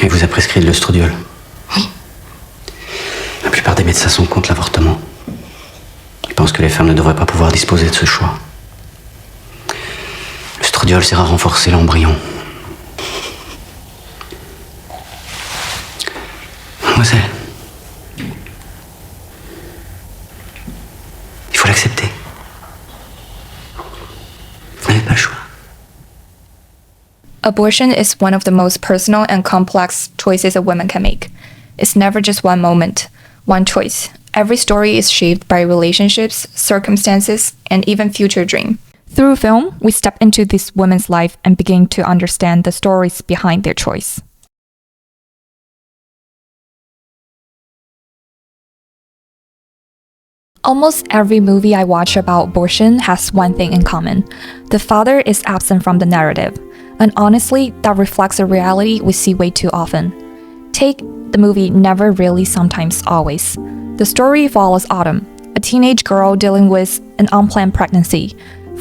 Elle vous a prescrit de l'œstradiol. Oui. La plupart des médecins sont contre l'avortement. Ils pensent que les femmes ne devraient pas pouvoir disposer de ce choix. L'œstradiol sert à renforcer l'embryon. Mademoiselle, il faut l'accepter. Vous n'avez pas le choix. Abortion is one of the most personal and complex choices a woman can make. It's never just one moment, one choice. Every story is shaped by relationships, circumstances, and even future dreams. Through film, we step into this woman's life and begin to understand the stories behind their choice. Almost every movie I watch about abortion has one thing in common. The father is absent from the narrative. And honestly, that reflects a reality we see way too often. Take the movie Never Really, Sometimes, Always. The story follows Autumn, a teenage girl dealing with an unplanned pregnancy,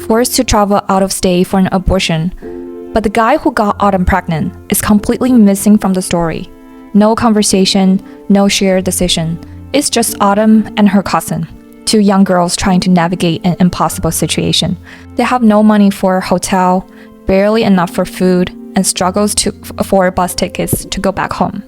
forced to travel out of state for an abortion. But the guy who got Autumn pregnant is completely missing from the story. No conversation, no shared decision. It's just Autumn and her cousin, two young girls trying to navigate an impossible situation. They have no money for a hotel, barely enough for food, and struggles to afford bus tickets to go back home.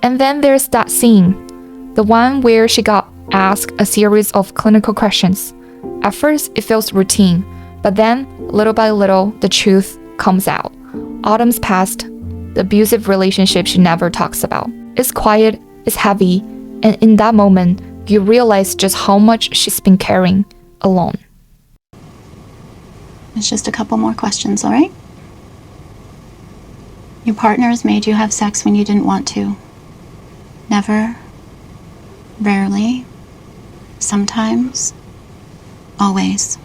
And then there's that scene, the one where she got asked a series of clinical questions. At first, it feels routine, but then, little by little, the truth comes out. Autumn's past, the abusive relationship she never talks about. It's quiet, it's heavy, and in that moment, you realize just how much she's been carrying alone. It's just a couple more questions, all right? Your partner has made you have sex when you didn't want to. Never, rarely, sometimes, always.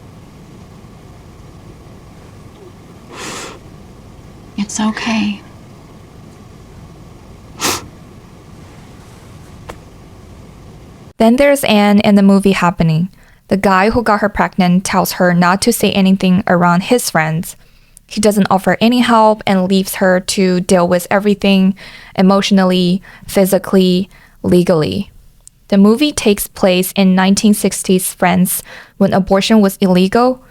It's okay. Then there's Anne in the movie Happening. The guy who got her pregnant tells her not to say anything around his friends. He doesn't offer any help and leaves her to deal with everything emotionally, physically, legally. The movie takes place in 1960s France when abortion was illegal.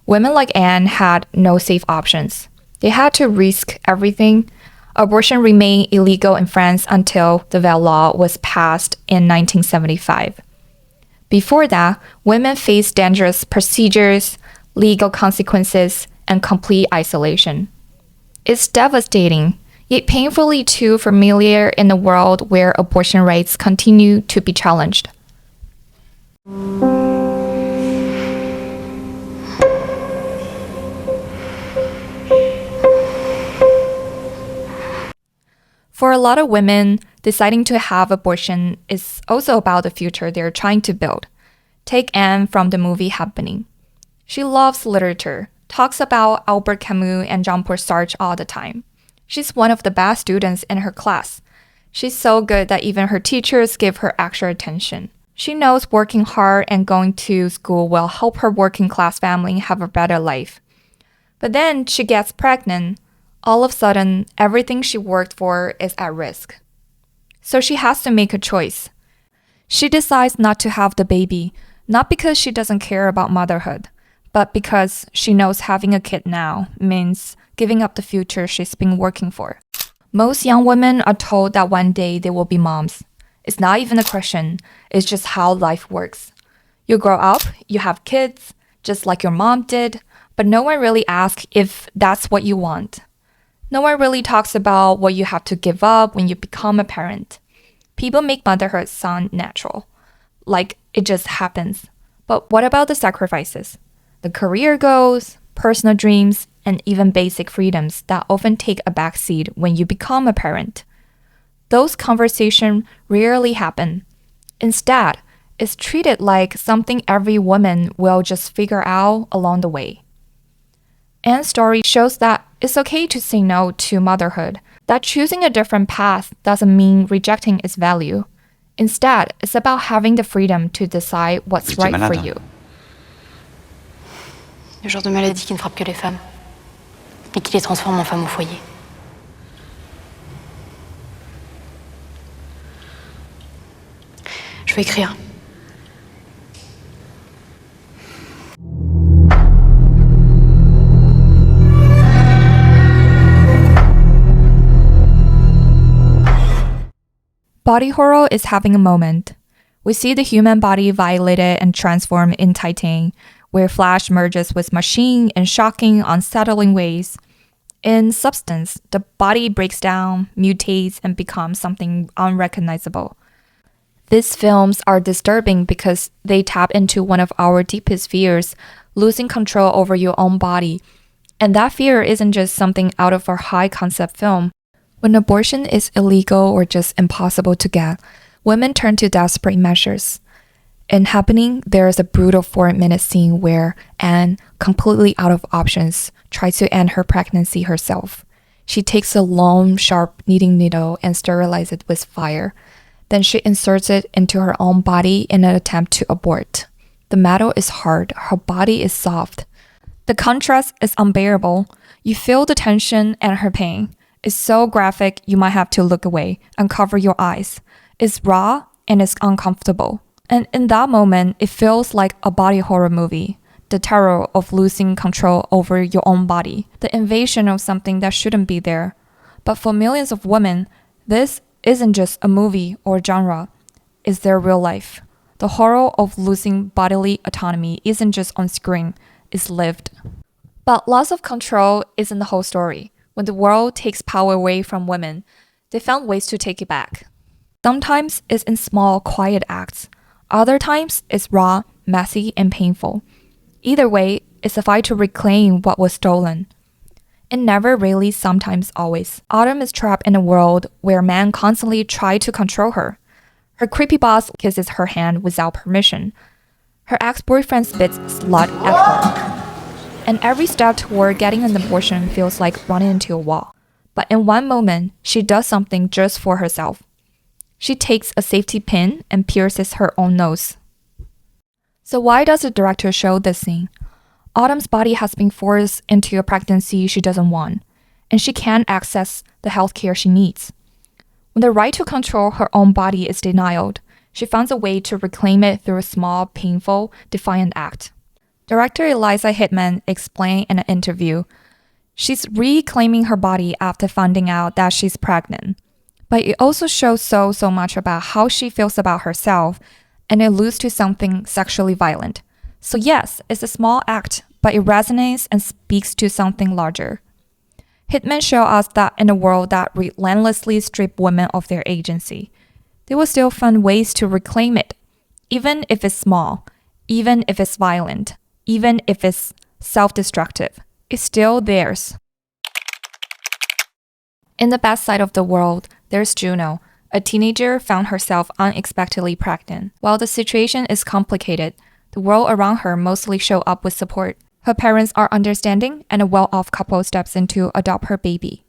Women like Anne had no safe options. They had to risk everything. Abortion remained illegal in France until the Veil Law was passed in 1975. Before that, women faced dangerous procedures, legal consequences, and complete isolation. It's devastating, yet painfully too familiar in a world where abortion rights continue to be challenged. For a lot of women, deciding to have abortion is also about the future they're trying to build. Take Anne from the movie Happening. She loves literature, talks about Albert Camus and Jean-Paul Sartre all the time. She's one of the best students in her class. She's so good that even her teachers give her extra attention. She knows working hard and going to school will help her working class family have a better life. But then she gets pregnant. All of a sudden, everything she worked for is at risk. So she has to make a choice. She decides not to have the baby, not because she doesn't care about motherhood, but because she knows having a kid now means giving up the future she's been working for. Most young women are told that one day they will be moms. It's not even a question, it's just how life works. You grow up, you have kids, just like your mom did, but no one really asks if that's what you want. No one really talks about what you have to give up when you become a parent. People make motherhood sound natural, like it just happens. But what about the sacrifices? The career goals, personal dreams, and even basic freedoms that often take a backseat when you become a parent. Those conversations rarely happen. Instead, it's treated like something every woman will just figure out along the way. Anne's story shows that it's okay to say no to motherhood, that choosing a different path doesn't mean rejecting its value. Instead, it's about having the freedom to decide what's right for you. Le genre de maladie qui ne frappe que les femmes et qui les transforme en femmes au foyer. Je vais écrire. Body horror is having a moment. We see the human body violated and transformed in Titan, where flesh merges with machine in shocking, unsettling ways. In substance, the body breaks down, mutates, and becomes something unrecognizable. These films are disturbing because they tap into one of our deepest fears, losing control over your own body. And that fear isn't just something out of our high-concept film. When abortion is illegal or just impossible to get, women turn to desperate measures. In Happening, there is a brutal 4-minute scene where Anne, completely out of options, tries to end her pregnancy herself. She takes a long, sharp knitting needle and sterilizes it with fire. Then she inserts it into her own body in an attempt to abort. The metal is hard, her body is soft. The contrast is unbearable. You feel the tension and her pain. It's so graphic you might have to look away and cover your eyes. It's raw and it's uncomfortable. And in that moment, it feels like a body horror movie. The terror of losing control over your own body. The invasion of something that shouldn't be there. But for millions of women, this isn't just a movie or genre. It's their real life. The horror of losing bodily autonomy isn't just on screen. It's lived. But loss of control isn't the whole story. When the world takes power away from women, they found ways to take it back. Sometimes it's in small, quiet acts. Other times it's raw, messy, and painful. Either way, it's a fight to reclaim what was stolen. And never really, sometimes always. Autumn is trapped in a world where men constantly try to control her. Her creepy boss kisses her hand without permission. Her ex-boyfriend spits slut at her. And every step toward getting an abortion feels like running into a wall. But in one moment, she does something just for herself. She takes a safety pin and pierces her own nose. So why does the director show this scene? Autumn's body has been forced into a pregnancy she doesn't want, and she can't access the healthcare she needs. When the right to control her own body is denied, she finds a way to reclaim it through a small, painful, defiant act. Director Eliza Hittman explained in an interview, she's reclaiming her body after finding out that she's pregnant. But it also shows so much about how she feels about herself, and it alludes to something sexually violent. So yes, it's a small act, but it resonates and speaks to something larger. Hittman shows us that in a world that relentlessly strips women of their agency, they will still find ways to reclaim it, even if it's small, even if it's violent, even if it's self-destructive. It's still theirs. In the bad side of the world, there's Juno, a teenager found herself unexpectedly pregnant. While the situation is complicated, the world around her mostly show up with support. Her parents are understanding, and a well-off couple steps in to adopt her baby.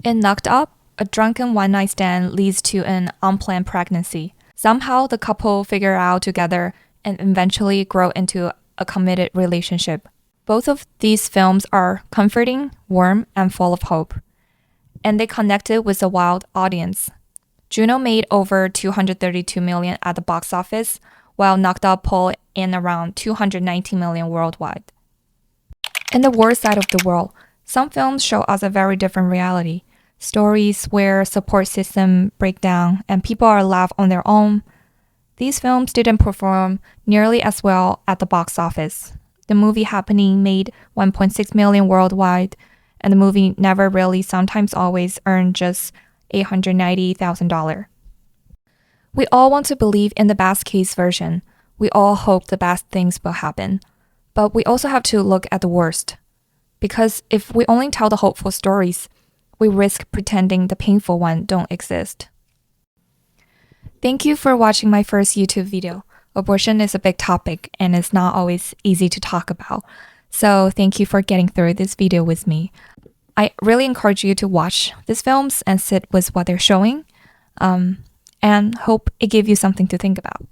In Knocked Up, a drunken one-night stand leads to an unplanned pregnancy. Somehow, the couple figure out together and eventually grow into a committed relationship. Both of these films are comforting, warm, and full of hope. And they connected with a wild audience. Juno made over $232 million at the box office, while Knocked Up pulled in around $219 million worldwide. In the worst side of the world, some films show us a very different reality. Stories where support systems break down and people are left on their own. These films didn't perform nearly as well at the box office. The movie Happening made $1.6 million worldwide, and the movie Never Really, Sometimes Always earned just $890,000. We all want to believe in the best case version. We all hope the best things will happen. But we also have to look at the worst. Because if we only tell the hopeful stories, we risk pretending the painful ones don't exist. Thank you for watching my first YouTube video. Abortion is a big topic and it's not always easy to talk about. So thank you for getting through this video with me. I really encourage you to watch these films and sit with what they're showing, and hope it gave you something to think about.